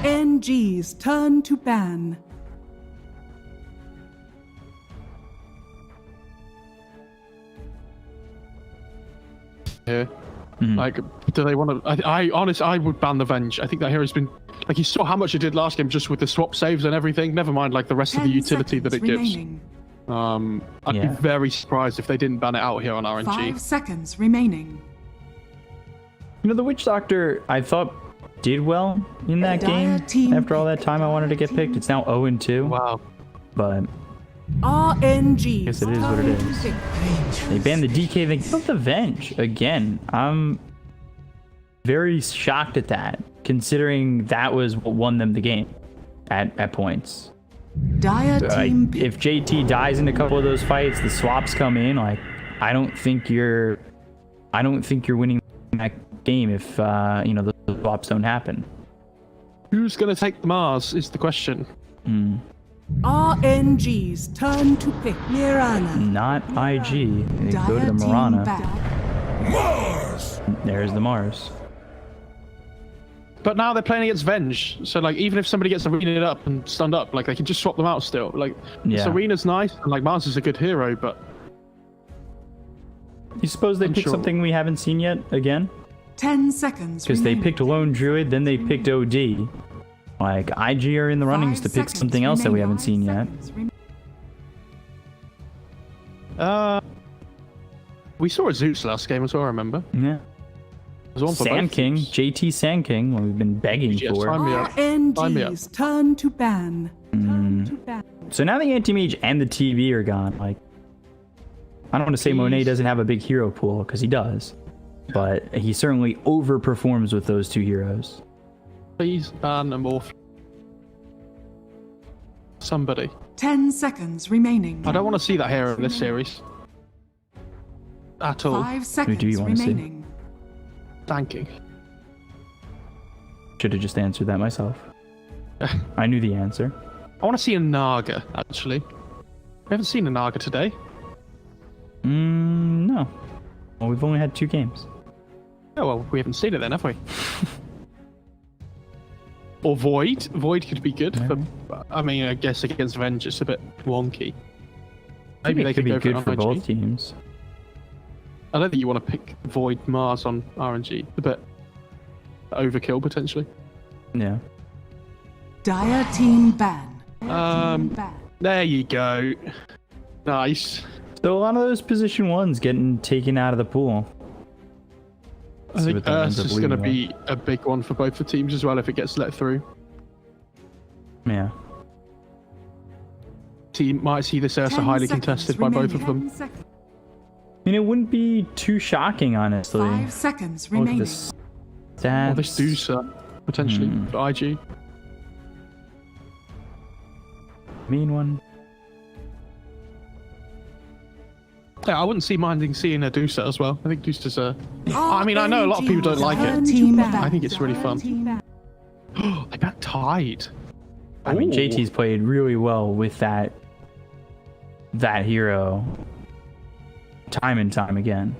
RNG's turn to ban. Here. Like, do they want to? I honestly, I would ban the Venge. I think that hero's been like, you saw how much it did last game just with the swap saves and everything. Never mind like the rest of the utility that it gives. I'd be very surprised if they didn't ban it out here on RNG. 5 seconds remaining. You know, the Witch Doctor, I thought did well in that game. After all that time I wanted to get picked, it's now 0-2. Wow. But RNG. I guess it is what it is. They banned the DK, they killed the Venge again. I'm very shocked at that, considering that was what won them the game at points. If JT dies in a couple of those fights, the swaps come in. Like, I don't think you're winning that game if you know, the swaps don't happen. Who's gonna take the Mars is the question. RNG's turn to pick Mirana. Not IG. They go to the Mirana. Mars. There's the Mars. But now they're playing against Venge, so like even if somebody gets arenaed up and stunned up, like they can just swap them out still. Like Serena's nice, and like Mars is a good hero, but you suppose they picked something we haven't seen yet again? 10 seconds. Because they picked Lone Druid, then they picked OD. Like, IG are in the runnings to pick something else that we haven't seen yet. We saw a Zeus last game as well, I remember. Yeah. Sand King, JT Sand King, what we've been begging for. RNG's turn to ban. So now the Anti-Mage and the TV are gone. Like, I don't want to say Monet doesn't have a big hero pool, because he does. But he certainly overperforms with those two heroes. Please ban them off. Somebody. 10 seconds remaining. I don't want to see that hero in this series. At all. 5 seconds Who do you want to see? Thanking. Should have just answered that myself. I knew the answer. I want to see a Naga, actually. We haven't seen a Naga today. No. Well, we've only had 2 games. Oh, well, we haven't seen it then, have we? Or Void. Void could be good. But, I mean, I guess against Venge, it's a bit wonky. Maybe they could be good for both teams. I don't think you want to pick Void Mars on RNG. A bit overkill, potentially. Yeah. Dire team ban. There you go. Nice. So a lot of those position 1s getting taken out of the pool. I think Earth is going to be a big one for both the teams as well if it gets let through. Yeah. Team might see this Ursa highly contested by both of them. I mean, it wouldn't be too shocking, honestly. 5 seconds remaining. Or this Dusa, potentially, for IG. Mean one. Yeah, I wouldn't see minding seeing a Dusa as well. I think Dusa's a... I mean, I know a lot of people don't like it. I think it's really fun. I got tied. I mean, JT's played really well with that hero time and time again.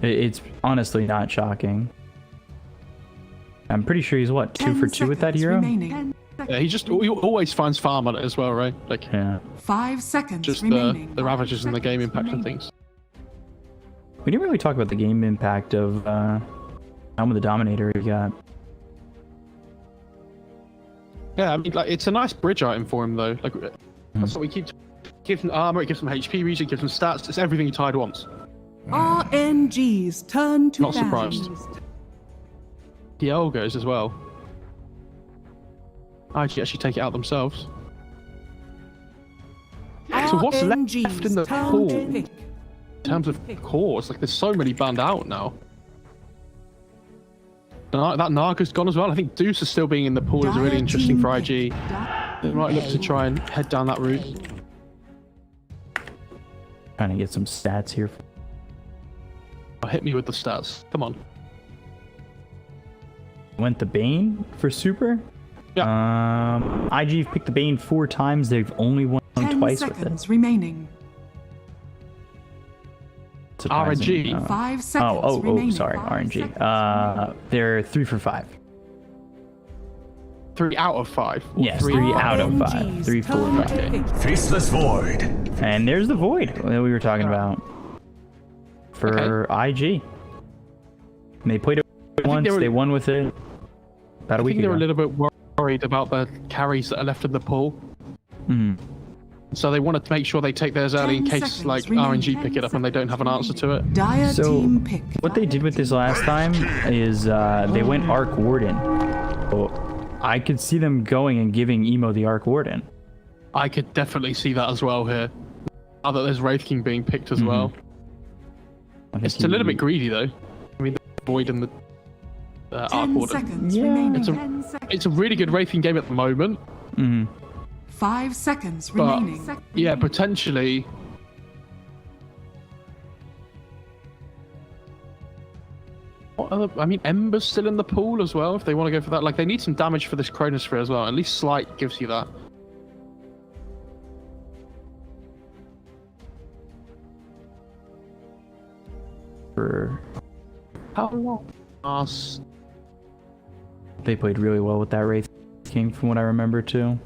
It's honestly not shocking. I'm pretty sure he's, what, 2 for 2 with that hero? Yeah, he always finds farm on it as well, right? Like, yeah. 5 seconds just remaining. the ravages and the game impact and things. We didn't really talk about the game impact of Helm of the Dominator he got. Yeah, I mean, like, it's a nice bridge item for him though. Like, that's what we keep. It gives him armor, it gives him HP regen, it gives him stats. It's everything he tied wants. RNG's turn to Not surprised. The Elgos as well. IG actually take it out themselves. So what's left in the pool in terms of cores? Like, there's so many banned out now. That Naga's gone as well. I think Deuce is still being in the pool is really interesting for IG. They might look to try and head down that route. Trying to get some stats here. Oh, hit me with the stats. Come on. Went the Bane for super? Yeah. IG picked the Bane 4 times. They've only won twice with it. 10 seconds remaining. RNG. 5 seconds remaining. Sorry, RNG. They're 3 for 5. 3 out of 5. Or Yes, 3 out of 5. RNG's 3 full turn of to 5. pick. Faceless Void. And there's the Void that we were talking about for IG. And they played it once, they won with it about a week I think they're ago. a little bit worried about the carries that are left in the pool. Mhm. So they wanted to make sure they take theirs early in 10 case seconds like remaining. RNG pick it up and they don't have an answer to it. Dire So, team pick. what they did with this last time is they went Arc Warden. So I could see them going and giving Emo the Arc Warden. I could definitely see that as well here. Now that there's Wraith King being picked as well. I think It's a little bit greedy though. I mean, the Void and the Arc 10 Warden. seconds Yeah. remaining. It's a- 10 seconds. It's a really good Wraith King game at the moment, 5 seconds but remaining. yeah, potentially. What other, I mean, Ember's still in the pool as well if they want to go for that. Like, they need some damage for this Chronosphere as well. At least Slight gives you that. For How long? Mars. they played really well with that Wraith King from what I remember too.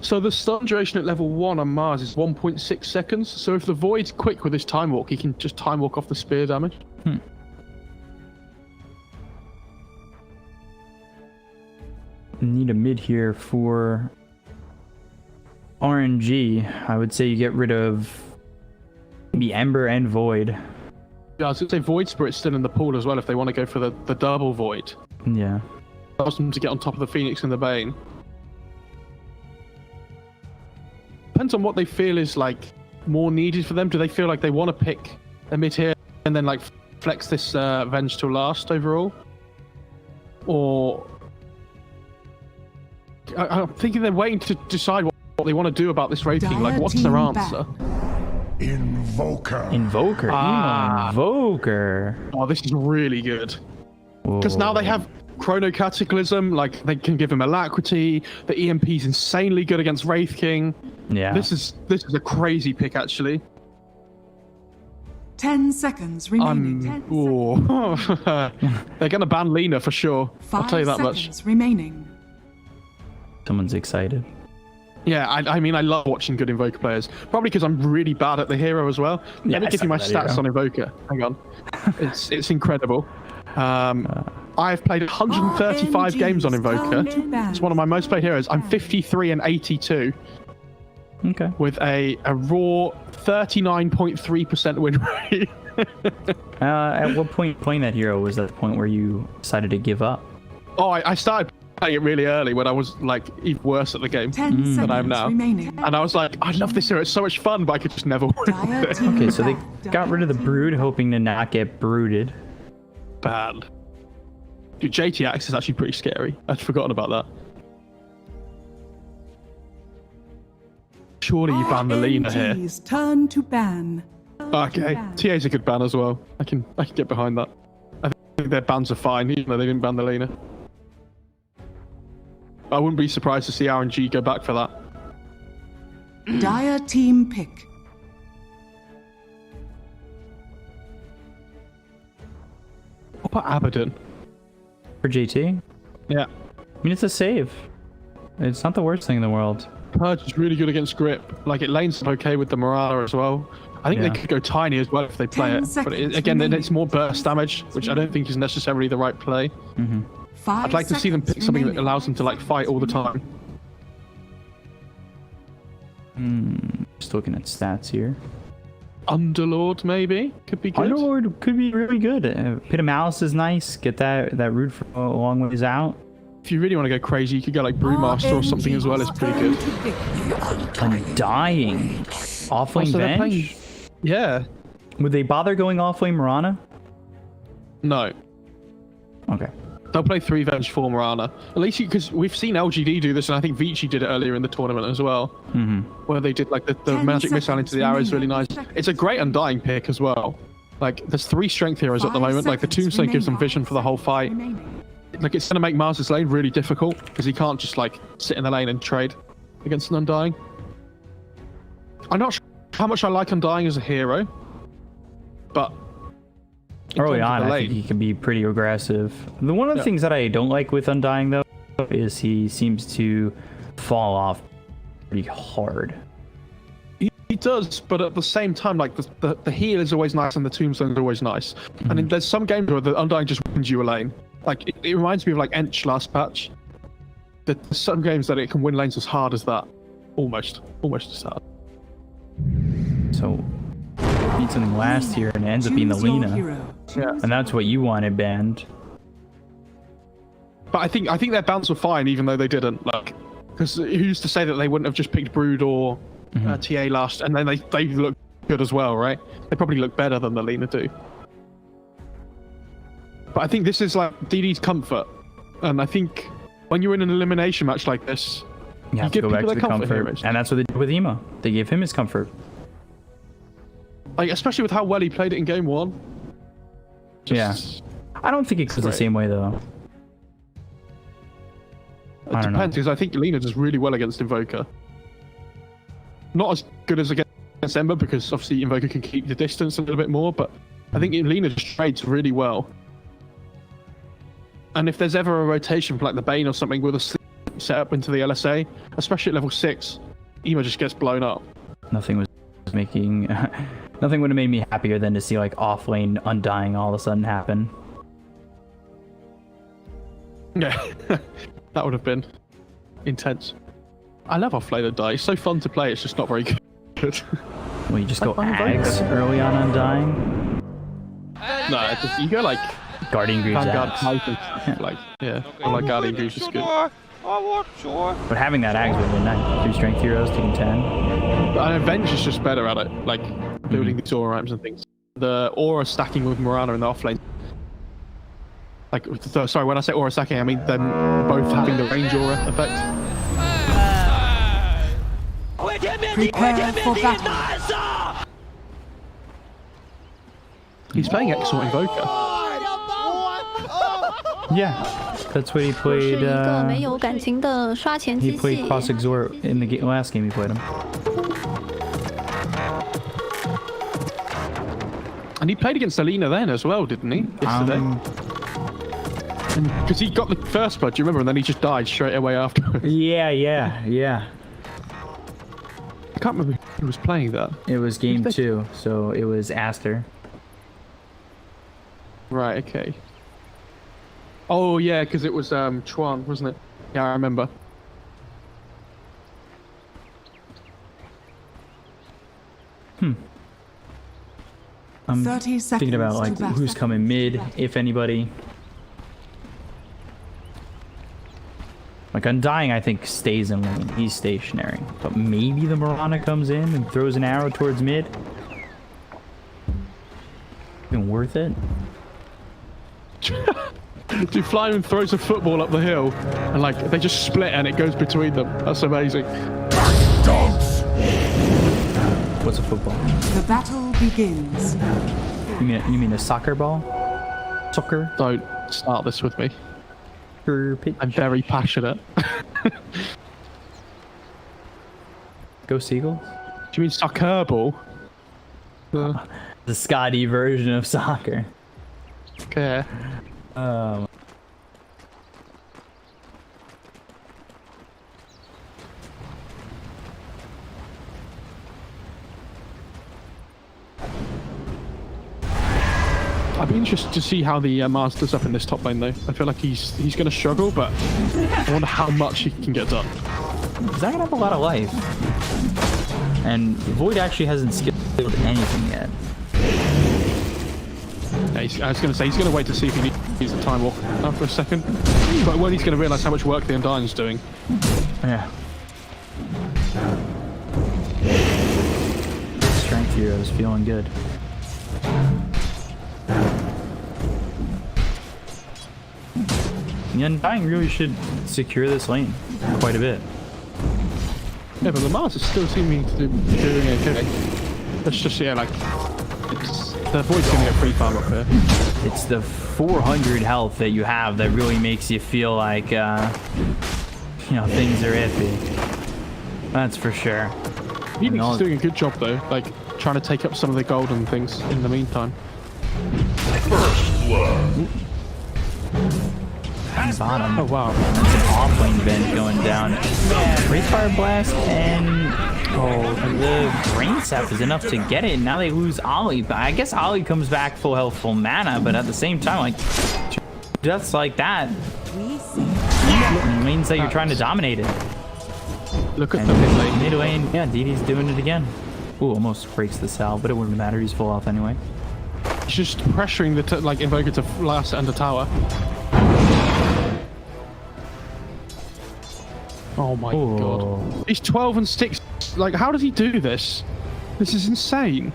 So the stun duration at level 1 on Mars is 1.6 seconds. So if the Void's quick with his Time Walk, he can just Time Walk off the spear damage. Need a mid here for RNG. I would say you get rid of maybe Ember and Void. Yeah, I was going to say Void Spirit's still in the pool as well if they want to go for the double Void. Yeah. Allows them to get on top of the Phoenix and the Bane. Depends on what they feel is like more needed for them. Do they feel like they want to pick a mid here and then like flex this Venge to last overall? Or I'm thinking they're waiting to decide what they want to do about this rating. Like, what's their answer? Invoker. Invoker. Ah. Invoker. Oh, this is really good. Because now they have Chrono Cataclysm, like they can give him Alacrity. The EMP's insanely good against Wraith King. Yeah. This is a crazy pick actually. 10 seconds remaining. 10 seconds. They're gonna ban Lena for sure. I'll tell you that much. seconds remaining. Someone's excited. Yeah, I mean I love watching good Invoker players. Probably because I'm really bad at the hero as well. Yeah, Let me I give you my suck at that stats hero. on Invoker. Hang on. It's incredible. I've played 135 games on Invoker. It's one of my most played heroes. I'm 53 and 82 Okay. with a raw 39.3% win rate. At what point playing that hero was that the point where you decided to give up? Oh, I started playing it really early when I was like even worse at the game 10 seconds than I am now. remaining. And I was like, I love this hero. It's so much fun, but I could just never win Dire with it. team Okay, so they back. got rid of the Brood, hoping to not get brooded. Bad. Dude, JTX is actually pretty scary. I'd forgotten about that. Surely you ban the Lena here. RNG's turn to ban. Okay, TA's a good ban as well. I can get behind that. I think their bans are fine, even though they didn't ban the Lena. I wouldn't be surprised to see RNG go back for that. Dire team pick. What about Abaddon? For JT? Yeah. I mean, it's a save. It's not the worst thing in the world. Purge is really good against grip. Like, it lanes up okay with the Morana as well. I think Yeah. they could go tiny as well if they play 10 it. But seconds again, then remaining. it's more burst damage, which I don't think is necessarily the right play. 5 I'd like to see them pick something that remaining. allows them to like fight all the time. Just looking at stats here. Underlord maybe could be good. Underlord could be really good. Pit of Malice is nice. Get that root for a long ways out. If you really want to go crazy, you could go like Brewmaster or something as well. It's pretty good. Undying. Offlane So they're bench? Yeah. Would they bother going offlane Mirana? No. Okay. They'll play 3 Venge 4 Morana. At least because we've seen LGD do this, and I think Vici did it earlier in the tournament as well. Where they did like the 10 magic missile into the arrow is really nice. remaining. It's a great Undying pick as well. Like there's 3 strength heroes at the 5 moment. Like the seconds Tombstone gives them remaining. vision for the whole fight. Remaining. Like it's gonna make Mars's lane really difficult because he can't just like sit in the lane and trade against an Undying. I'm not sure how much I like Undying as a hero, but in Early terms of on, the I lane, think he can be pretty aggressive. One of the things that I don't like with Undying, though, is he seems to fall off pretty hard. He does, but at the same time, like the heal is always nice and the tombstone is always nice. And then there's some games where the Undying just wins you a lane. Like it reminds me of like Ench last patch. There's some games that it can win lanes as hard as that, almost as hard. So need something last here, and it ends up being the Choose your Lina, hero. Yeah. and that's what you wanted banned. But I think their bans were fine, even though they didn't. Like, because who's to say that they wouldn't have just picked Brood or TA last, and then they look good as well, right? They probably look better than the Lina do. But I think this is like DD's comfort, and I think when you're in an elimination match like this, You have to give go back people to the their comfort comfort, heroes. and that's what they did with Emo. They gave him his comfort. Like especially with how well he played it in game one. Yeah. I don't think it goes the Right. same way though. It I don't know. depends, because I think Lina does really well against Invoker. Not as good as against Ember, because obviously Invoker can keep the distance a little bit more, but I think Lina just trades really well. And if there's ever a rotation for like the Bane or something with a sleep set up into the LSA, especially at level 6, Emo just gets blown up. Nothing was making... Nothing would have made me happier than to see like off-lane Undying all of a sudden happen. Yeah, that would have been intense. I love off-lane Undying. It's so fun to play, it's just not very good. Well, you just go I'm very Ags good. early on Undying. No, you go like Guardian Greaves Vanguard Ags. type and stuff, like, yeah, or like Guardian Greaves is good. But having that Ags would have been nice. 3 strength heroes taking 10. And Avenge is just better at it, like building these aura ramps and things. The aura stacking with Morana in the offlane. Like, sorry, when I say aura stacking, I mean them both having the range aura effect. Prepare for battle. He's playing Exort Invoker. Yeah, that's what he 是 played. 一个没有感情的刷钱 He 机 played 器。 Cross Exort in the last game he played him. And he played against Alina then as well, didn't he? Yesterday. Because he got the first blood, do you remember? And then he just died straight away after. Yeah. I can't remember who was playing that. It was game 2, so it was Aster. Right, okay. Oh, yeah, because it was Chuan, wasn't it? Yeah, I remember. I'm 30 seconds thinking about like to battle. who's coming mid, if anybody. Like Undying, I think stays in lane. He's stationary, but maybe the Morana comes in and throws an arrow towards mid. Even worth it? Dude, Flyman throws a football up the hill, and like they just split and it goes between them. That's amazing. Dogs! What's a football? The battle begins. You mean a soccer ball? Soccer? Don't start this with me. Pitch. I'm very passionate. Go Seagulls? Do you mean soccer ball? The Scotty version of soccer. Okay. I'd be interested to see how the Mars does up in this top lane, though. I feel like he's going to struggle, but I wonder how much he can get done. He's not gonna have a lot of life. And Void actually hasn't skilled anything yet. Yeah, I was going to say, he's going to wait to see if he needs a time walk after a second. But when he's going to realise how much work the Undying's doing. Yeah. Strength heroes feeling good. The Undying really should secure this lane quite a bit. Yeah, but the Mars is still seeming to be doing okay. Let's just, yeah, like, the Void's going to get free farm up here. It's the 400 health that you have that really makes you feel like, you know, things are iffy. That's for sure. Phoenix is doing a good job, though, like, trying to take up some of the golden things in the meantime. First blood. the bottom. Oh wow. That's an off-lane venge going down. Yeah, Wraith Fire Blast and the Brain Sap is enough to get it. Now they lose Ollie, but I guess Ollie comes back full health, full mana, but at the same time, like, just like that, it means that you're trying to dominate it. Look at And the mid lane. mid lane, yeah, DD's doing it again. Ooh, almost breaks the Sal, but it wouldn't matter. He's full health anyway. He's just pressuring the like Invoker to last under tower. Oh my Ooh. god. He's 12 and 6. Like, how does he do this? This is insane.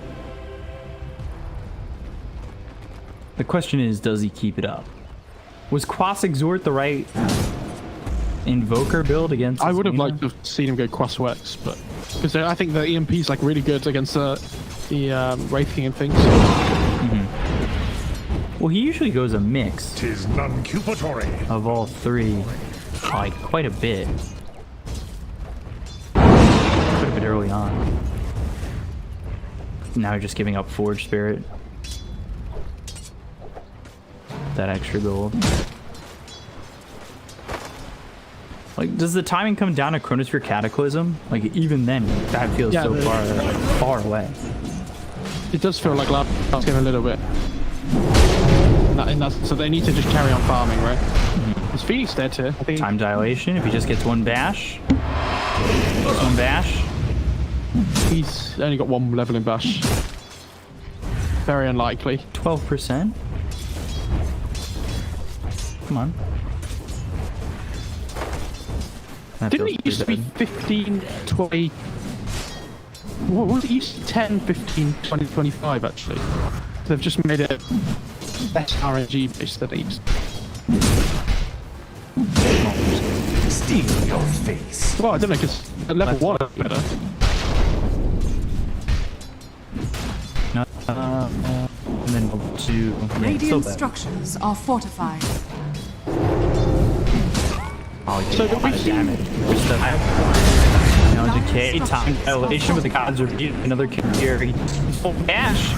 The question is, does he keep it up? Was Quas Exhort the right Invoker build against? I would have Selena? liked to have seen him go Quas Wex, but because I think the EMP is like really good against the Wraith King and things. Well, he usually goes a mix 'Tis non-cupatory. of all three, like quite a bit. Quite a bit early on. Now you're just giving up Forge Spirit. That extra gold. Like, does the timing come down to Chronosphere Cataclysm? Like, even then, that feels Yeah, so far away. It does feel like last game a little bit. So they need to just carry on farming, right? Is Phoenix dead here? I think. Time dilation, if he just gets one bash. Just one bash. He's only got one level in Bash. Very unlikely. 12%. Come on. That Didn't feels it used to pretty be bad. 15, 20... What was it used to be? 10, 15, 20, 25 actually? So they've just made it less RNG based than it used to. Steal your face. Well, I don't know, because at level 1 it's better. And then level 2. Yeah, still Radiant bad. structures are fortified. Oh, So so do we see- damage. Now decay, time dilation, but the gods are beating another kill. He's full dash.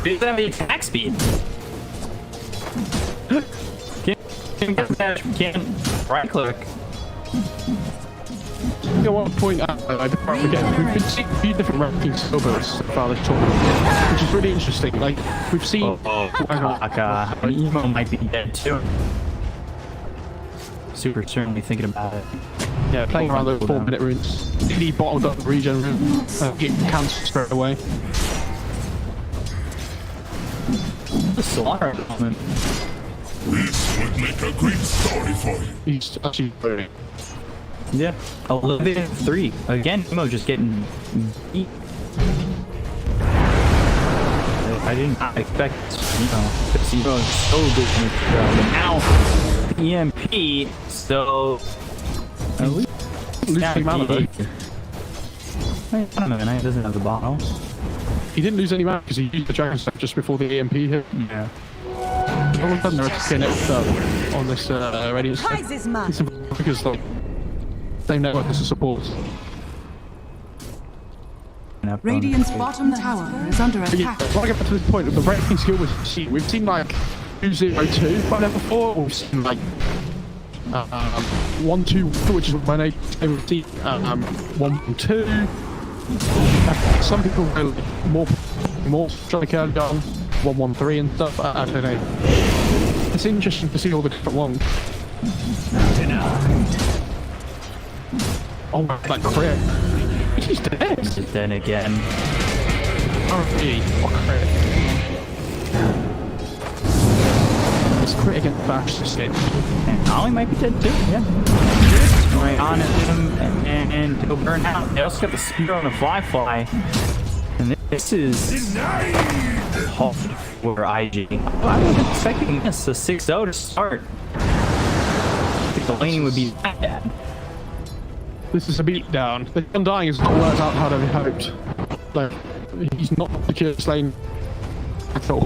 He doesn't have the attack speed. Can't get the dash. Can't right click. At one point, I forget, we've been seeing a few different ranking skill builds so far this tournament, which is really interesting. Like, we've seen... Kaka. And Emo might be dead too. Super certainly thinking about it. Yeah, playing around those 4-minute runes. He bottled up the regen rune. Get cancelled straight away. The Solar moment. This would make a great story for you. He's actually brilliant. Yeah. 11-3. Again, Emo just getting beat. I didn't expect, because Emo is so good in this show. Now, the EMP, so... At least Losing mana though. I don't know, man. He doesn't have the bottle. He didn't lose any mana because he used the Dragon Step just before the EMP hit. Yeah. All of a sudden they're attacking next up on this Radiant Step. It's because like, same network as the support. Radiant's bottom tower is under But yeah, attack. I want to get back to this point of the ranking skill we've seen like 2-0-2 by level 4, we've seen like 1-2, which is my name. We've seen 1-2. Some people go more strike early on, 1-1-3 and stuff. I don't know. It's interesting to see all the different ones. Oh my, that crit. He's dead. But then again, RNG, what crit? This crit against Bash is dead. and Ollie might be dead too. Yeah. Right on at him and he'll burn out. They also got the spear on the fly. And this is hard for IG. I was expecting this a 6-0 to start. I think the laning would be that bad. This is a beatdown. The Undying has not worked out how they hoped. Like, he's not the curious lane at all.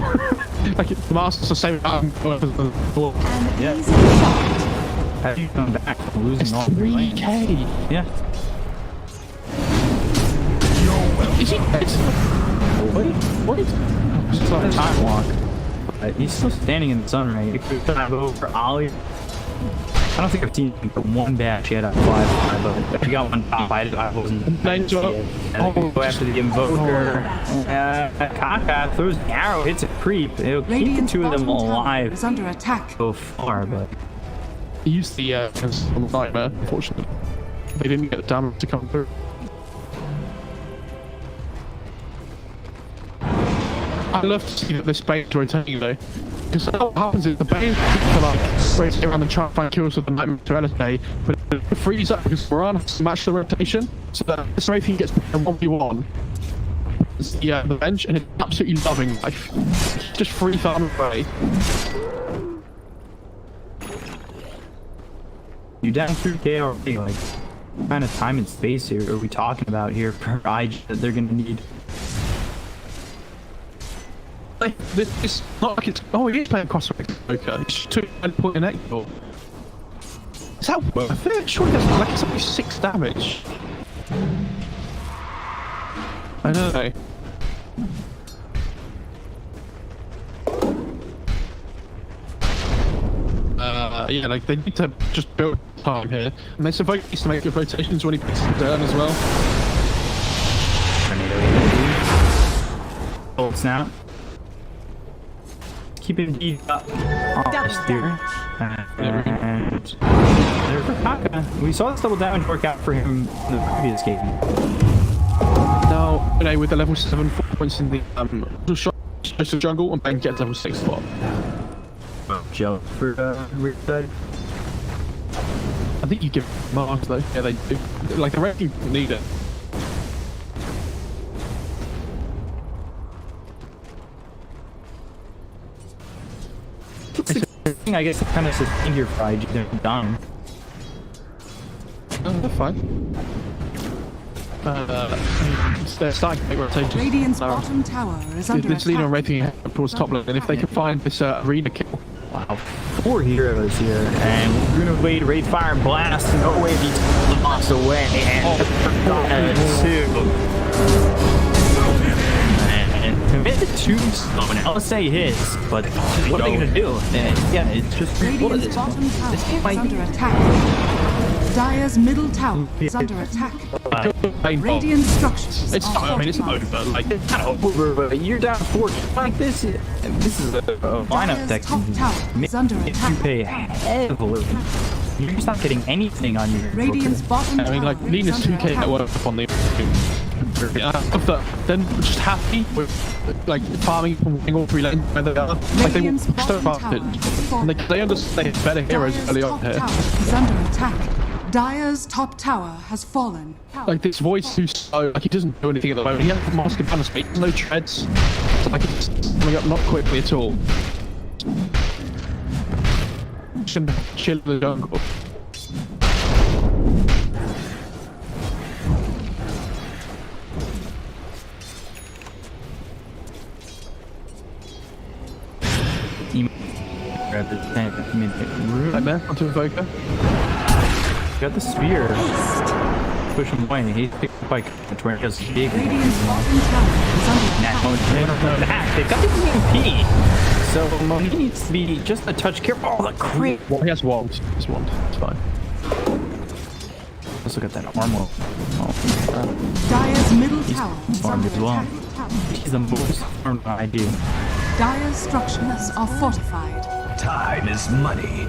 Like, the Master's the same amount as the ball. Yeah. How do you come back from losing all three lanes? 3k! Yeah. Is he dead? What? It's not a time walk. But he's still standing in the sun right. If you're trying to go for Ollie, I don't think I've seen one bash yet at 5, but if you got one top, I wasn't. Go after the Invoker. Kaka throws an arrow, hits a creep. It'll keep the Radiant's two of them bottom tower alive is under attack. so far, but He used the nightmare, unfortunately. They didn't get the damage to come through. I love to see that this Bane's rotating though. Because what happens is the Bane can like rotate around and try and find kills with the Nightmare to LSA, but it frees up because Moran has to match the rotation, so that this Wraithing gets a 1v1. Yeah, the bench, and it's absolutely loving life. Just free farm away. you down 3K already. Like, what kind of time and space here are we talking about here for IG that they're gonna need? Like, it's not like it's. Oh, he is playing cross okay. It's just 2 point in Ekdor. Is that worth it? Surely that's like it's only 6 damage. I know. Yeah, like they need to just build time here. And they survive needs to make good rotations when he puts them down as well. Oh, snap. Keep him deep up. Oh, here. And there's Kaka. We saw this double damage work out for him in the previous game. Now, today with the level 7 4 points in the jungle, and Ben gets level 6 spot. Jump for Riverside. I think you give marks though. Yeah, they do. Like the rest need it. I guess it kind of sustained your pride. They're done. Oh, they're fine. They're starting to make rotations. Radiant's bottom tower is under This lead on attack. Wraithing towards top lane, and if they can find this arena kill. Wow, 4 heroes here, and Bruno Blade, Wraith Fire, Blast, no way he lost away, and 2. And commit the tombstone, I'll say his, but what are they gonna do? And yeah, it's just what is Radiant's this? bottom tower This game is might under attack. Dire's middle tower is under attack. Radiant structures It's are not. I mean, it's fortified. over. Like, Kind of over, but you're down 4 like this. This is a lineup that can make you pay heavily. You're just not getting anything on your. Radiant's bottom I mean, like, tower Lena's is under 2k attack. that work up on the. Then just happy with like farming from winning all 3 lanes where they are. Like they will Radiant's push their bottom advantage. tower And they understand it's better heroes Dire's early top on here. tower is under attack. Dire's top tower has fallen. Like this voice who's so like he doesn't do anything at the moment. He has a mask of banner speed, no treads. So, like it's coming up not quickly at all. Shouldn't chill in the jungle. Right there, onto Invoker. Got the spear. Push him away. He's picked up by Tornado's big. Radiant's bottom tower is under attack. They've got the EMP. So he needs to be just a touch careful. Oh, the crit. Well, he has wand. He's wand. It's fine. Let's look at that armor. Oh, Dire's middle tower is armed under as well. attack. he's the most armed I do. Dire's structures are fortified. Time is money.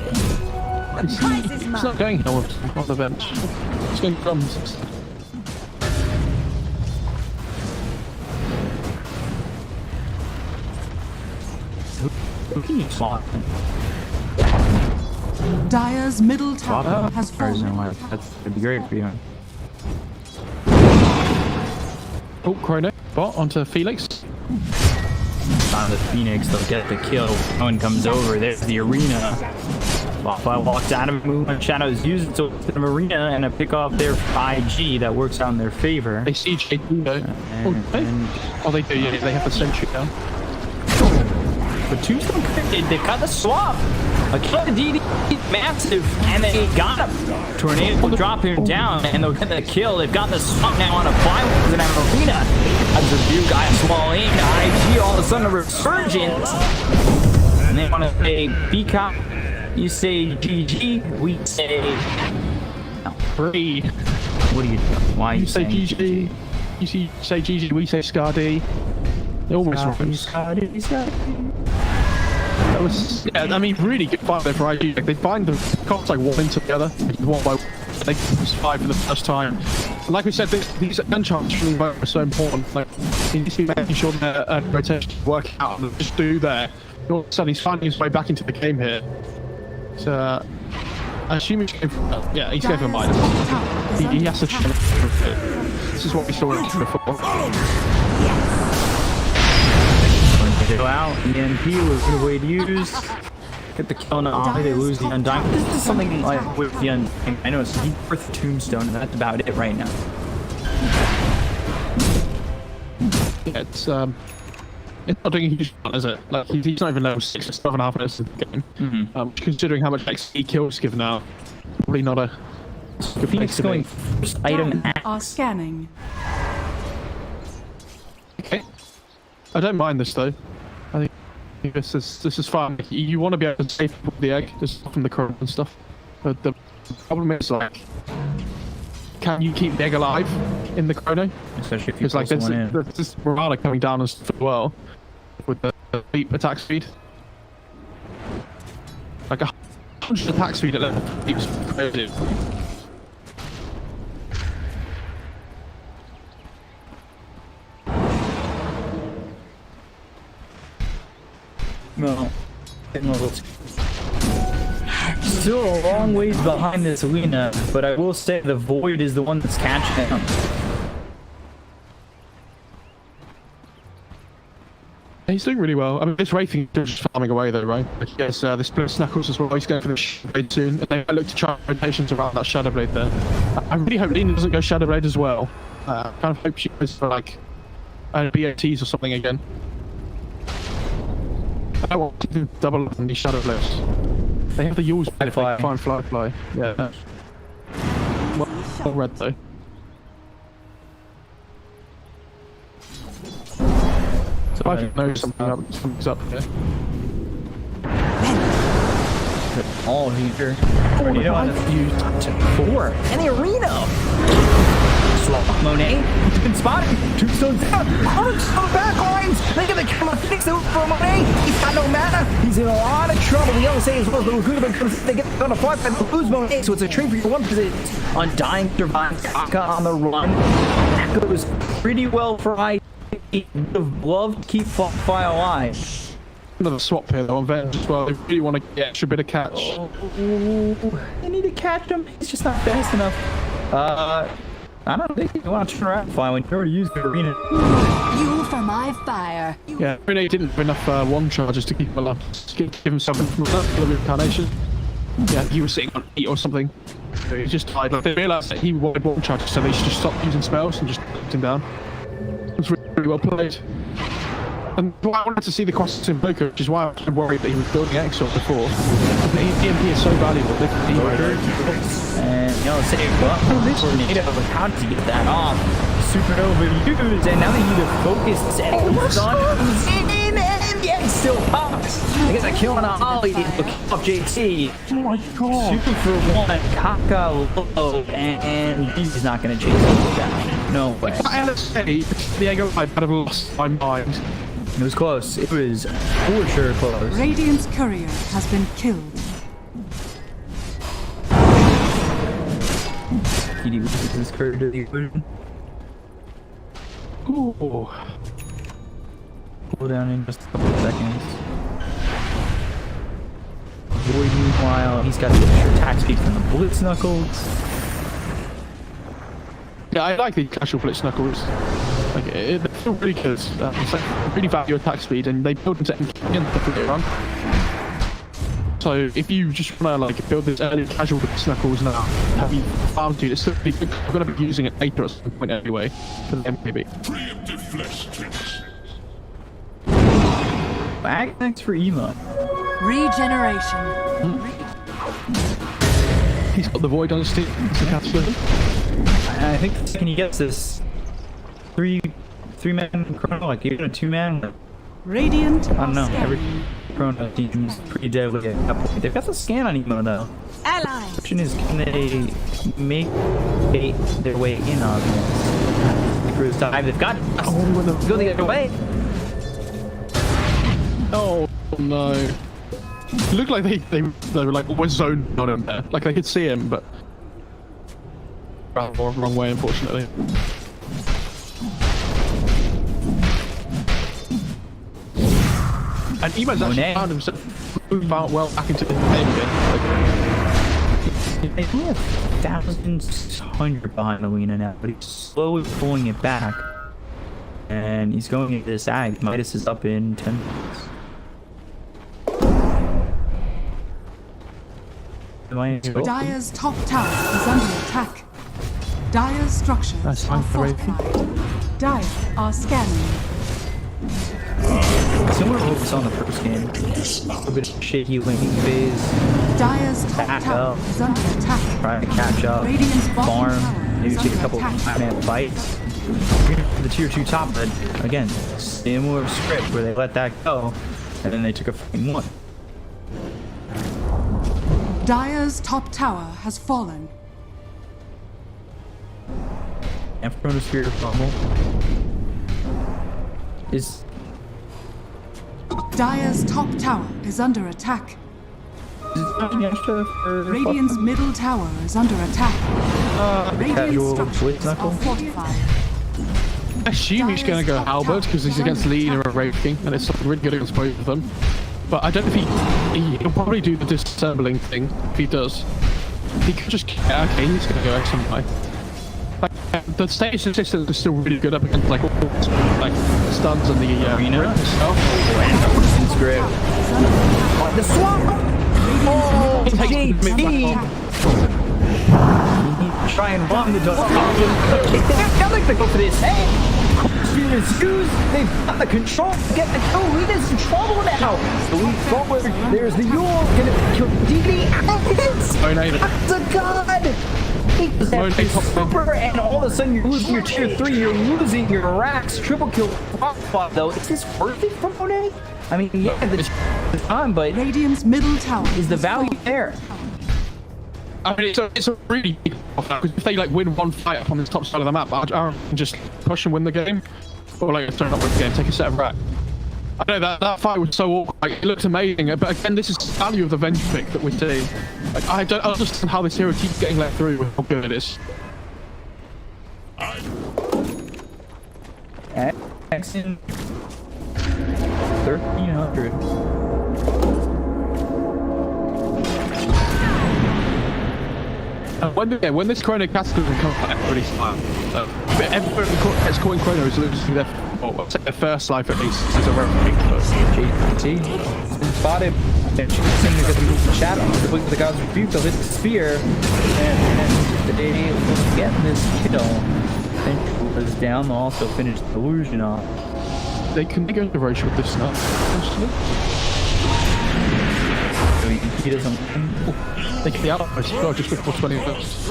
He's not going here on the bench. He's going drums. Who can you swap? Dire's middle Swap tower out? has fallen. That'd be great for you. Oh, Chrono. Bot onto Felix. On the Phoenix, they'll get the kill. No one comes over. There's the arena. Wi-Fi walks out of move on Shadows, use it to the arena and pick off their 5G that works out in their favor. They siege AD though. Oh, they do, yeah, they have the sentry down. But Tombstone, they got the swap. A kill to DD, massive, and they got him. Tornado will drop him down, and they'll get the kill. They've got the swap now on a 5 in that arena. As Rebuke, I small in, IG all of a sudden a resurgence. And they want to play Beacon You say GG, we say... No. 3. What do you... Why are You you say saying GG. You say GG, we say Scardy. It almost rhymes. That was, yeah, I mean, really good fight there for IG. Like, they find the cops like one together, one by one. They survive for the first time. And like we said, these gun charts are so important. Like, he needs to be making sure their rotation work out and just do there. All of a sudden, he's finding his way back into the game here. So, I assume he's going for, yeah, he's going for minus. He has to show it. This is what we saw in before. Go out, EMP was a good way to use. Get the kill on the eye, they lose the Undying. This is something like with the Undying. I know it's worth Tombstone, and that's about it right now. Yeah, it's not doing a huge amount, is it? Like, he's not even level 6, it's 12.5 minutes in the game. Considering how much XP kills given out, probably not a good Phoenix place to going be. first item Are scanning. Okay. I don't mind this though. I think this is fine. You want to be able to save the egg, just from the current and stuff. But the problem is, like, can you keep the egg alive in the chrono? especially if you Because like pulse one in. there's this Morana coming down as well with the deep attack speed. Like 100 attack speed at level 3 is crazy. No. Still a long ways behind this Lena, but I will say the Void is the one that's catching him. He's doing really well. I mean, this Wraithing is just farming away though, right? Like, yes, this Blitz Knuckles as well. He's going for the Shadowblade soon. And they look to try rotations around that Shadowblade there. I really hope Lena doesn't go Shadowblade as well. Kind of hope she goes for like BATs or something again. I want to do double on these Shadowblades. They have the Yules Fly. fine fly. Yeah. Well read though. So I know something's up here. All here. You know what? You to 4 in the arena. Swap Monet. He's been spotted. Tombstone's down. Arcs on the back lines. Look at the camera. Fix over for Monet. He's got no mana. He's in a lot of trouble. The say as well as the good, but they get on a fight and lose Monet. So it's a trade for your one position. Undying survives. Kaka on the run. That goes pretty well for I. Would have loved to keep Fire alive. Another swap here though on Venge as well. They really want to get extra bit of catch. They need to catch him. He's just not fast enough. I don't think you want to turn around fire when you already used the arena. Fuel for my fire. Yeah, Renee didn't have enough one charges to keep him alive. Give himself from the reincarnation. Yeah, he was sitting on 8 or something. So he just died. Like, they realised that he wanted one charges, so they should just stop using spells and just put him down. It was really well played. And I wanted to see the crosses in Boca, which is why I was worried that he was building Exort before. The EMP is so valuable. They can And you know, say, well, this tornado, but how did you get that off? Supernova used, and now they need to focus this on Zin, and yet still pops. They get a kill on a Ollie, look off JT. Oh my god. Super for 1, Kaka low, and he's not going to chase him down. No way. LSA, the egg alive, I'd have lost my mind. It was close. It was for sure close. Radiant's courier has been killed. He loses his courier to the illusion. Ooh. Cool down in just a couple of seconds. Void meanwhile, he's got the extra attack speed from the Blitz Knuckles. Yeah, I like the casual Blitz Knuckles. Like, they feel really good. It's like really value attack speed, and they build into the run. So if you just want to like build this early casual Blitz Knuckles now, have you farmed to, it's really good. I'm going to be using it later at some point anyway for the MPB. Preemptive flesh trips. Thanks for Ema. Regeneration. He's got the Void on his stick. I think the second he gets this 3-man chrono, like even a 2-man, Radiant I don't know. are scanning. Chrono team's pretty deadly at that point. They've got the scan on Emo though. Ally. The question is, can they make their way in on this? Cruise time. They've got to go the other way. Oh no. It looked like they were like always zoned on him there. Like they could see him, but wrong way, unfortunately. And Emo's actually found himself moved out well back into the game again. They only have 1,600 behind Alina now, but he's slowly pulling it back. And he's going into this ag. Midas is up in 10 minutes. Dire's top tower is under attack. Dire's structures That's are fine, fortified. Dire are scanning. Similar to what we saw in the first game. A bit of shaky linking phase. Dire's top Back tower up. is under attack. Trying to catch up. Radiant's bottom Farm. tower Maybe is take a under couple attack. of man fights. The tier 2 top, but again, similar script where they let that go, and then they took a fucking one. Dire's top tower has fallen. And Chronosphere Rumble is Dire's top tower is under attack. Radiant's middle tower is under attack. Radiant's casual structures blitz knuckle. are fortified. I assume he's going to go Halberd because he's against Lina or Wraith King, and it's really good against both of them. But I don't know if he'll probably do the disassembling thing if he does. He could just okay, he's going to go XMY. Like the status assistant is still really good up against like all like stuns and the Arena grip and stuff. Person's grip. The swap. Oh, JT. Try and run the dog. Now they go for this. Hey, Spear is used. They've got the control to get the kill. Lena's in trouble now. The lead forward. There's the Yule. Gonna kill DD. Oh, no. That's a god. Super, and all of a sudden you're losing your tier 3, you're losing your racks, triple kill spot though. Is this worth it for Monet? I mean, yeah, the time, but Radiant's middle tower is the value there? I mean, it's a really big because if they like win one fight up on this top side of the map, I'll just push and win the game, or like sorry, not win the game, take a set of rack. I know that fight was so awkward. Like, it looked amazing, but again, this is the value of the Venge pick that we're seeing. Like, I don't understand how this hero keeps getting let through with how good it is. Accent 1300. When this Chrono Cataclysm comes back, everybody's fine. Everybody that's caught in Chrono is losing their first life at least. Is a referee. JT spotted. And she's going to get the shadow. Look at the God's Rebuke. They'll hit the spear. And they will get this kill. And was down. They'll also finish the illusion off. They can go into Roche with this now. He doesn't. They can be out of just before 20 minutes.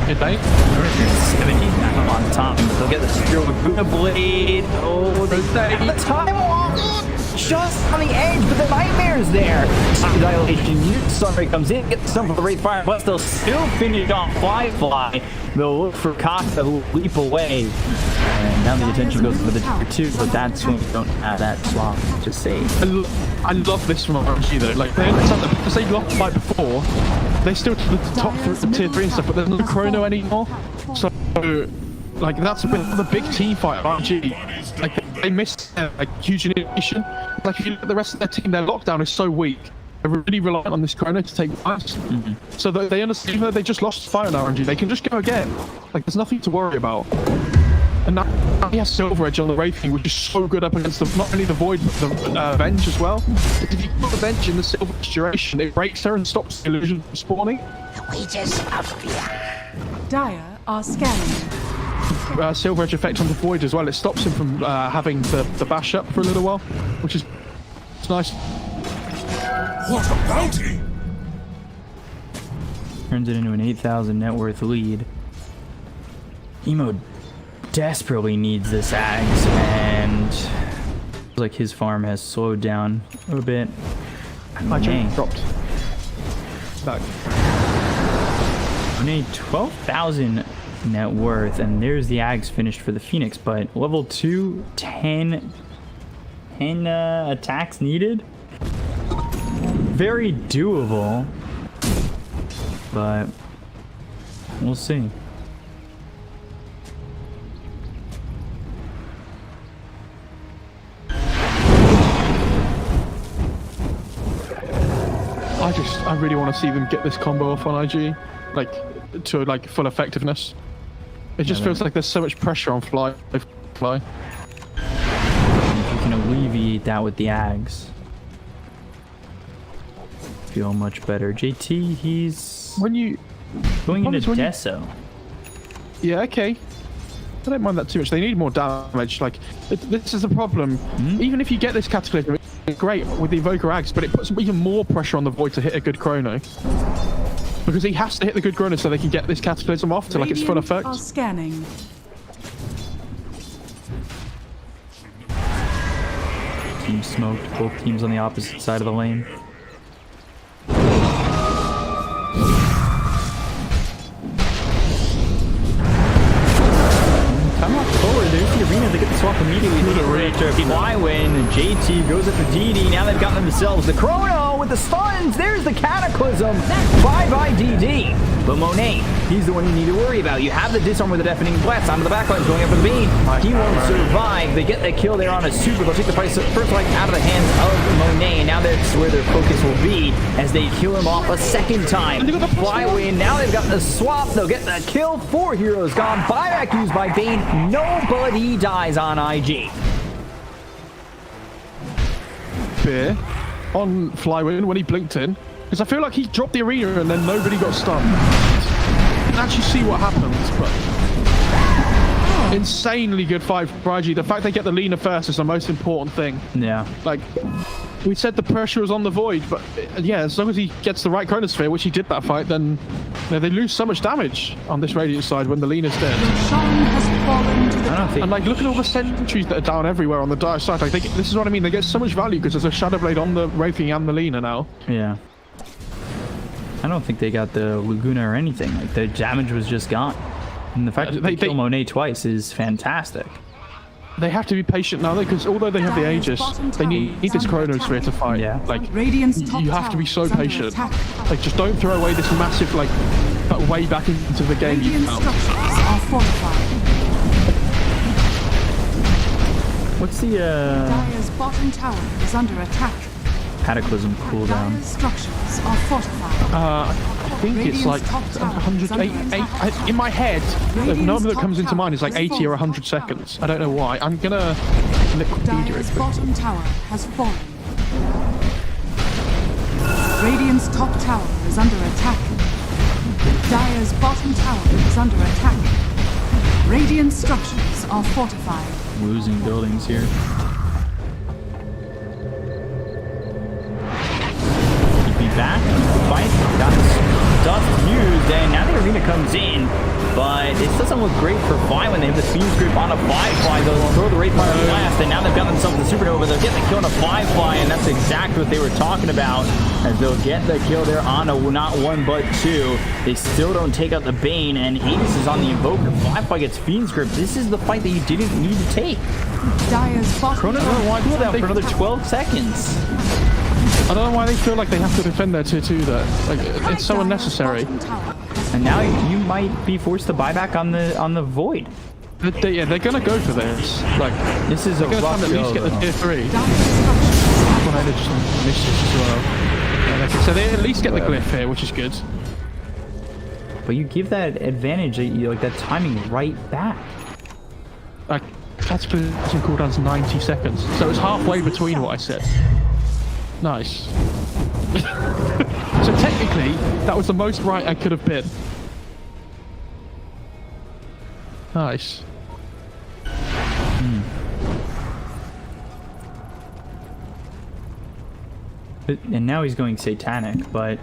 Midnight. 17 now on time. They'll get the spear with Buddha Blade. Oh, they have the time off. Just on the edge, but the nightmare's there. Dilation. Sunray comes in, gets some for the Wraith Fire, but they'll still finish off Fly. They'll look for Kaka, who will leap away. And now the attention goes to the tier 2, but that's when we don't have that slot to save. I love this from RNG though. Like they understand that because they lost the fight before, they still to the top the tier 3 and stuff, but there's no Chrono anymore. So like that's the big team fight of RNG. Like they missed like huge initiation. Like if you look at the rest of their team, their lockdown is so weak. They're really reliant on this Chrono to take fights. So they understand, even though they just lost the fight on RNG, they can just go again. Like there's nothing to worry about. And now he has Silver Edge on the Wraith King, which is so good up against not only the Void, but the Venge as well. If you put the Venge in the Silver Edge duration, it breaks her and stops the illusion from spawning. Dire are scanning. Silver Edge effect on the Void as well. It stops him from having the bash up for a little while, which is nice. What a bounty! Turns it into an 8,000 net worth lead. Emo desperately needs this Axe, and like his farm has slowed down a bit. I just dropped back. Only 12,000 net worth, and there's the Ags finished for the Phoenix, but level 2, 10 attacks needed. Very doable, but we'll see. I really want to see them get this combo off on IG, like to like full effectiveness. It just feels like there's so much pressure on Fly. If you can alleviate that with the Ags, feel much better. JT, he's When you going into when you- Deso. Yeah, okay. I don't mind that too much. They need more damage. Like, this is the problem. Even if you get this Cataclysm, it's great with the Evoker Ags, but it puts even more pressure on the Void to hit a good Chrono. Because he has to hit the good Chrono so they can get this Cataclysm off to like its full effect. Are scanning. Team smoked. Both teams on the opposite side of the lane. Come up forward. There's the arena. They get the swap immediately. They get ready to fly win. JT goes up to DD. Now they've got themselves the Chrono with the stuns. There's the Cataclysm. Bye bye DD. But Monet, he's the one you need to worry about. You have the disarm with the deafening blast onto the backline going up for the Bane. He won't survive. They get the kill there on a super. They'll take the first fight out of the hands of Monet. And now that's where their focus will be as they kill him off a second time. Fly win. Now they've got the swap. They'll get the kill. 4 heroes gone. Buyback used by Bane. Nobody dies on IG. Fear on Flywin when he blinked in. Because I feel like he dropped the arena and then nobody got stunned. You can actually see what happened, but insanely good fight for IG. The fact they get the Lina first is the most important thing. Yeah. Like, we said the pressure was on the Void, but yeah, as long as he gets the right Chronosphere, which he did that fight, then you know, they lose so much damage on this Radiant side when the Lina's dead. Sean has fallen to the I don't think. And like, look at all the sentries that are down everywhere on the Dire side. Like, this is what I mean. They get so much value because there's a Shadow Blade on the Wraithing and the Lina now. Yeah. I don't think they got the Laguna or anything. Like, the damage was just gone. And the fact that they kill Monet twice is fantastic. They have to be patient now, because although they have the Aegis, they need this Chronosphere to fight. Yeah. Like, Radiant's top you have to be so tower is under patient. attack. Like, just don't throw away this massive, like, that way back into the game you Radiant found. structures are fortified. What's the Dire's bottom tower is under attack. Cataclysm cooldown? Dire's structures are fortified. I think it's like 100, in my head, the number that comes into mind is like 80 or 100 seconds. I don't know why. I'm gonna Liquipedia Dire's it. bottom tower has fallen. Radiant's top tower is under attack. Dire's bottom tower is under attack. Radiant structures are fortified. Losing buildings here. Back fight, got stuff used, and now the arena comes in, but it doesn't look great for Fly when they have the Fiend's Grip on a Fly. They'll throw the Wraithfire blast, and now they've got themselves the Supernova. They'll get the kill on a Fly, and that's exactly what they were talking about, as they'll get the kill there on a not one but two. They still don't take out the Bane, and Aegis is on the Invoker. Fly gets Fiend's Grip. This is the fight that you didn't need to take. Dire's bottom Chrono's tower gonna want to cooldown for another 12 seconds. I don't know why they feel like they have to defend their tier 2 there. Like, it's so unnecessary. And now you might be forced to buy back on the Void. Yeah, they're gonna go for this. Like, This is a they're gonna rough try and at least go, get the though. tier 3. Dire's structures Well, they just missed it as well. So they at least get the glyph here, which is good. But you give that advantage, like that timing right back. Like, that's position cooldown's 90 seconds. So it's halfway between what I said. Nice. So technically, that was the most right I could have been. Nice. And now he's going satanic, but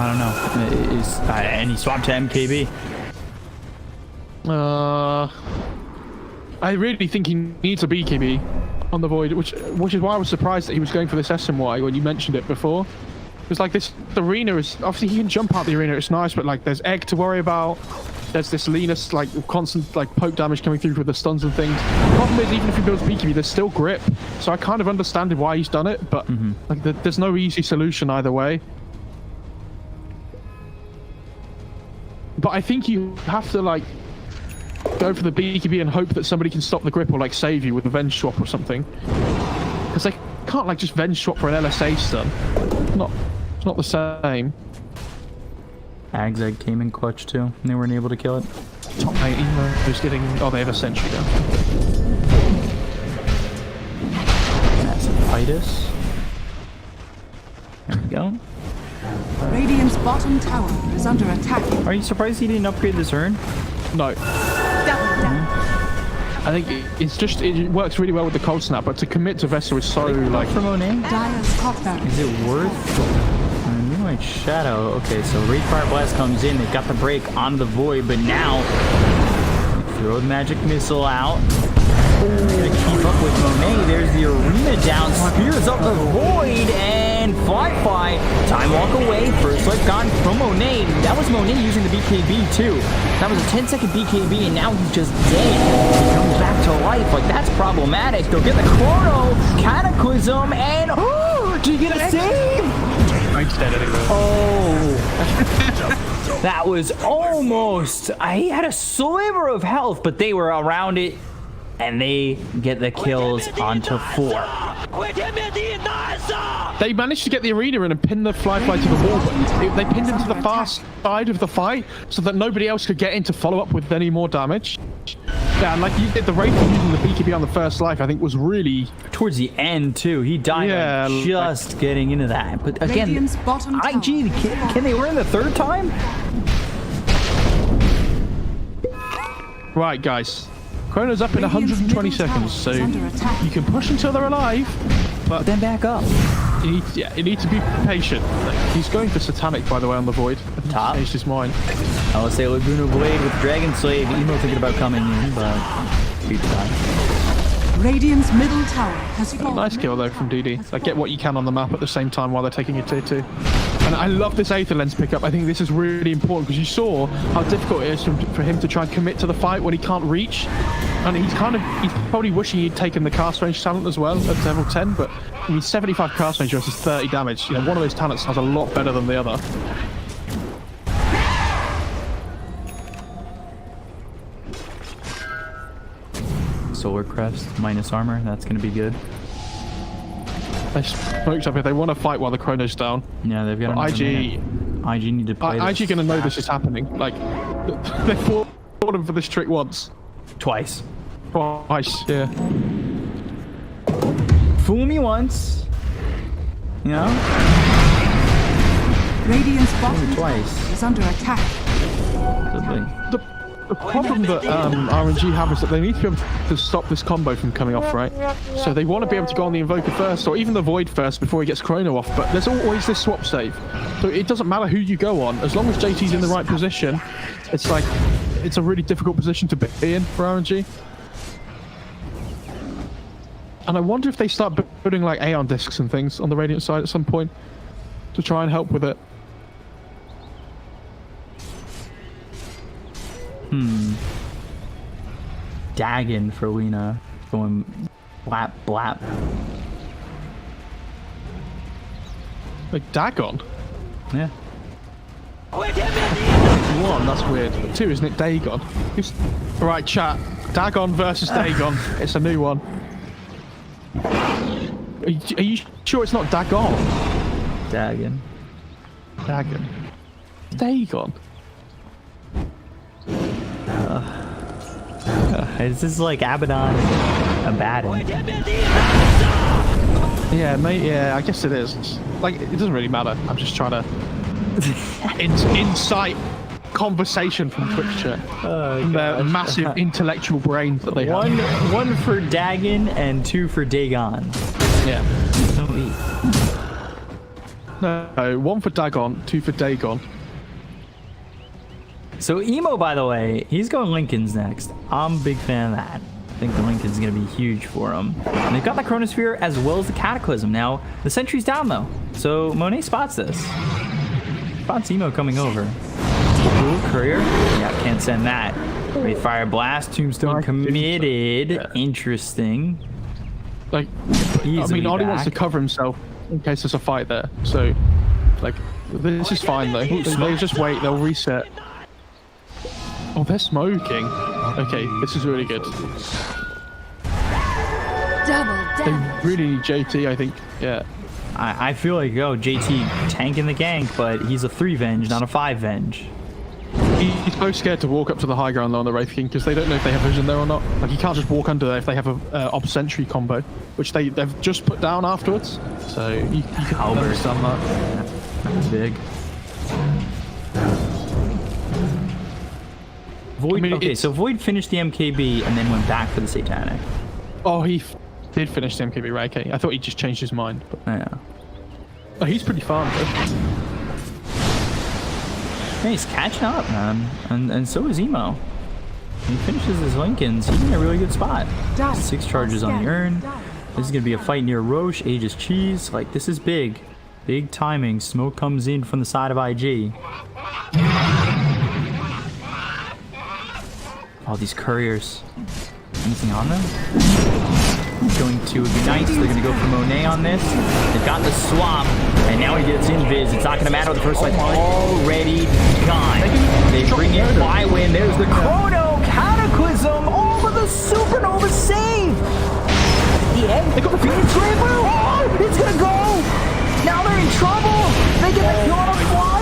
I don't know. And he swapped to MKB. I really think he needs a BKB on the Void, which is why I was surprised that he was going for this SMY when you mentioned it before. It's like this arena is obviously he can jump out the arena, it's nice, but like there's egg to worry about. There's this Linus like constant like poke damage coming through with the stuns and things. The problem is even if he builds BKB, there's still grip. So I kind of understand why he's done it, but like there's no easy solution either way. But I think you have to like go for the BKB and hope that somebody can stop the grip or like save you with a Venge swap or something. Because they can't like just Venge swap for an LSA stun. It's not the same. Agzag came in clutch too, and they weren't able to kill it. Top 8 who's getting... Oh, they have a sentry down. That's a Titus. There we go. Radiant's bottom tower is under attack. Are you surprised he didn't upgrade this urn? No. Double down. I think it works really well with the cold snap, but to commit to Vessel is so like... From Monet? Dire's top barracks. Is it worth... Moonlight Shadow. Okay, so Rage Fire Blast comes in. They've got the break on the Void, but now throw the magic missile out. Gonna keep up with Monet. There's the arena down. Spears up the Void and Fly. Time walk away. First life gone from Monet. That was Monet using the BKB too. That was a 10-second BKB, and now he's just dead. He comes back to life. Like that's problematic. They'll get the Chrono Cataclysm, and do you get a save? Oh, that was almost. I had a sliver of health, but they were around it, and they get the kills onto 4. They managed to get the arena in and pin the Fly to the wall, but they pinned him to the far side of the fight so that nobody else could get in to follow up with any more damage. Yeah, and like you did, the rate of using the BKB on the first life, I think, was really... Towards the end, too. He died just getting into that. But again, IG, can they win the third time? Right, guys. Chrono's up in 120 seconds, so you can push until they're alive, but then back up. You need to be patient. He's going for Satanic, by the way, on the Void. Top. Changed his mind. I would say Laguna Blade with Dragon Slave. Emo thinking about coming in, but keep time. Radiant's middle tower has fallen. Nice kill though from DD. Like get what you can on the map at the same time while they're taking a tier 2. And I love this Aether Lens pickup. I think this is really important because you saw how difficult it is for him to try and commit to the fight when he can't reach. And he's probably wishing he'd taken the cast range talent as well at level 10, but I mean 75 cast range versus 30 damage. You know, one of those talents has a lot better than the other. Solar Crest minus armor, that's gonna be good. They smoked up if they want to fight while the Chrono's down. Yeah, they've got IG need to play IG gonna know this is happening. Like they fought him for this trick once. Twice, yeah. Fool me once, you know? Radiant's bottom twice is under attack. The problem that RNG have is that they need to be able to stop this combo from coming off, right? So they want to be able to go on the Invoker first, or even the Void first before he gets Chrono off, but there's always this swap save. So it doesn't matter who you go on, as long as JT's in the right position, it's like, it's a really difficult position to be in for RNG. And I wonder if they start building like Aeon discs and things on the Radiant side at some point to try and help with it. Dagon for Lena going blap blap. Like Dagon? Yeah. 1, that's weird. 2, isn't it? Dagon. Right, chat. Dagon versus Dagon. It's a new one. Are you sure it's not Dagon? Dagon. Dagon. Dagon. Is this like Abaddon Abaddon? Yeah, mate. Yeah, I guess it is. Like, it doesn't really matter. I'm just trying to incite conversation from Twitch chat. From their massive intellectual brains that they have. One for Dagon and 2 for Dagon. Yeah. No, 1 for Dagon, 2 for Dagon. So Emo, by the way, he's going Lincoln's next. I'm a big fan of that. I think the Lincoln's going to be huge for him. And they've got the Chronosphere as well as the Cataclysm. Now, the Sentry's down, though. So Monet spots this. Spots Emo coming over. Ooh, Courier. Yeah, can't send that. Wait, Fire Blast. Tombstone committed. Yeah. Interesting. Like, Ollie wants to cover himself in case there's a fight there. So, like, this is fine, though. They just wait. They'll reset. Oh, they're smoking. Okay, this is really good. They really need JT, I think. Yeah. I feel like, JT tanking the gank, but he's a 3 Venge, not a 5 Venge. He's so scared to walk up to the high ground though on the Wraith King because they don't know if they have vision there or not. Like, you can't just walk under there if they have a Ob Sentry combo, which they've just put down afterwards. So you can understand that. That's big. Void. Okay, so Void finished the MKB and then went back for the Satanic. Oh, he did finish the MKB, right? Okay, I thought he just changed his mind. But... yeah. Oh, he's pretty farmed though. Yeah, he's catching up, man, and so is Emo. He finishes his Lincolns. He's in a really good spot. 6 charges on the urn. This is gonna be a fight near Roche, Aegis Cheese. Like, this is big. Big timing. Smoke comes in from the side of IG. All these couriers. Anything on them? Going to Ignite. They're going to go for Monet on this. They've got the swap. And now he gets Invis. It's not going to matter. The first fight's already gone. They bring in Win. There's the Chrono Cataclysm over the Supernova save. Yeah, they got the Phoenix Rainbow. Oh, it's going to go. Now they're in trouble. They get the kill on a Fly.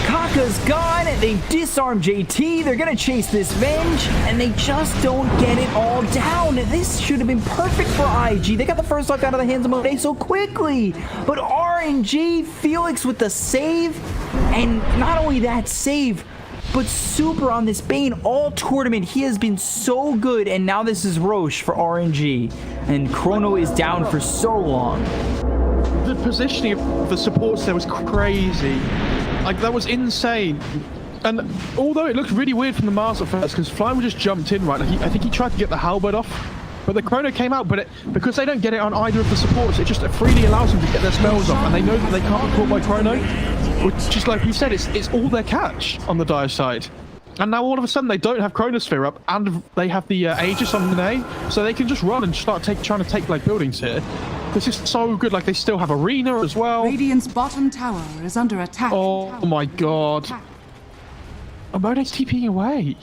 Kaka's gone. They disarm JT. They're gonna chase this Venge, and they just don't get it all down. This should have been perfect for IG. They got the first life out of the hands of Monet so quickly. But RNG, Felix with the save, and not only that save, but super on this Bane all tournament. He has been so good, and now this is Roche for RNG, and Chrono is down for so long. The positioning of the supports there was crazy. Like, that was insane. And although it looked really weird from the Mars at first, because Flymo just jumped in, right? Like, I think he tried to get the halberd off, but the Chrono came out, but because they don't get it on either of the supports, it just freely allows them to get their spells off, and they know that they can't be caught by Chrono, which, just like we said, it's all their catch on the Dire side. And now all of a sudden they don't have Chronosphere up, and they have the Aegis on the A, so they can just run and start trying to take like buildings here. This is so good. Like, they still have Arena as well. Radiant's bottom tower is under attack. Oh my god. Monet's TPing away.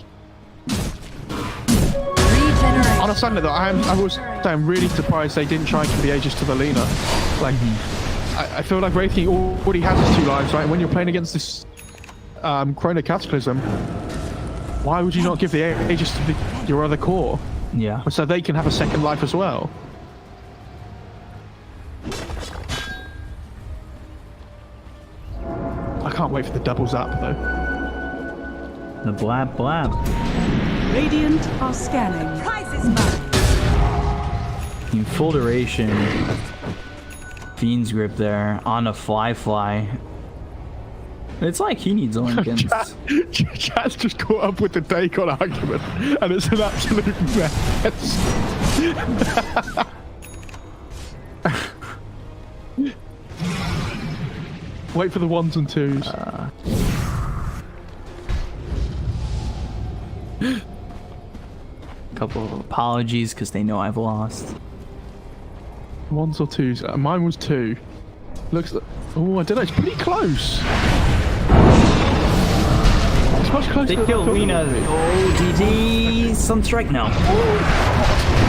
On a side note, though, I'm really surprised they didn't try and give the Aegis to the Lina. Like, I feel like Wraith King already has his 2 lives, right? When you're playing against this Chrono Cataclysm, why would you not give the Aegis to your other core? Yeah. So they can have a second life as well. I can't wait for the double zap, though. The blab blab. Radiant are scanning. Prize is mine. In full duration. Fiend's Grip there on a fly. It's like he needs Lincolns. Chat's just caught up with the Dagon argument, and it's an absolute mess. Wait for the 1s and 2s. Couple of apologies because they know I've lost. 1s or 2s? Mine was 2. Looks like... Oh, I don't know. It's pretty close. It's much closer. They killed Lina. Oh, DD. Sunstrike now.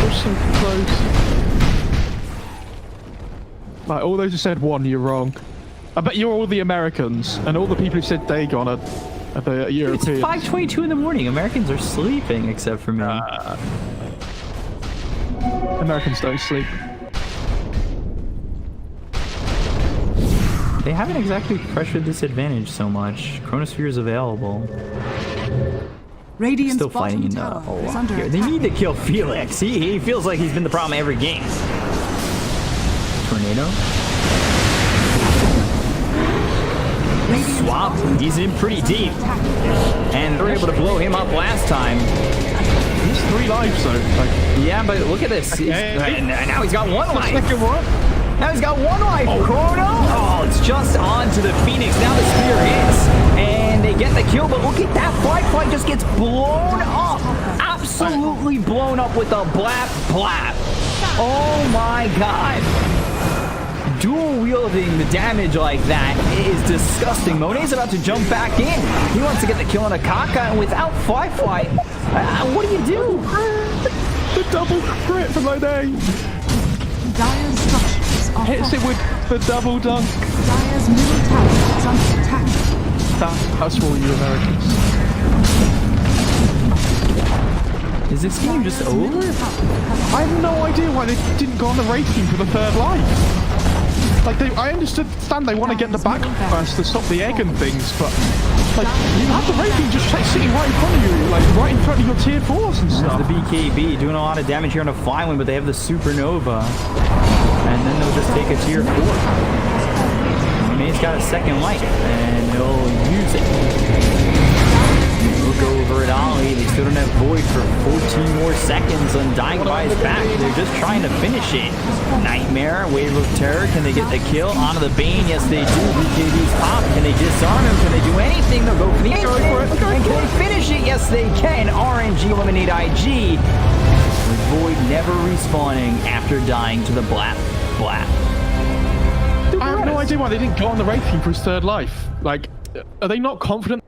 They're so close. Like, all those who said 1, you're wrong. I bet you're all the Americans, and all the people who said Dagon are the Europeans. It's 5:22 in the morning. Americans are sleeping, except for me. Americans don't sleep. They haven't exactly pressured this advantage so much. Chronosphere is available. Radiant's Still fighting in the tower is under here. They need to kill Felix. He feels like he's been the problem every game. Tornado. Swap, he's in pretty deep. And they're able to blow him up last time. He's 3 lives though. Like, Yeah, but look at this. And now he's got 1 life. second one. Now he's got 1 life. Chrono. Oh, it's just on to the Phoenix. Now the spear hits. And they get the kill, but look at that. Fly just gets blown up. Absolutely blown up with a blap blap. Oh my god. Dual wielding the damage like that is disgusting. Monet's about to jump back in. He wants to get the kill on Akaka, and without Fly, what do you do? The double crit from Monet. Dire's structures are Hits it with the double dunk. Dire's middle tower is under attack. That's for you Americans. Is this game just over? I have no idea why they didn't go on the raid team for the 3rd life. Like, I understand they want to get the back first to stop the egg and things, but like, you have the raid team just sitting right in front of you, like right in front of your tier 4s and stuff. The BKB doing a lot of damage here on a Flywin, but they have the Supernova. And then they'll just take a tier 4. May's got a 2nd life, and they'll use it. Look over at Ollie. They still don't have Void for 14 more seconds. Undying by his back. They're just trying to finish it. Nightmare, Wave of Terror. Can they get the kill? Onto the Bane. Yes, they do. BKB's pop. Can they disarm him? Can they do anything? They'll go for the instant. And can they finish it? Yes, they can. RNG eliminate IG. With Void never respawning after dying to the blap. I have no idea why they didn't go on the raid team for his 3rd life. Like, are they not confident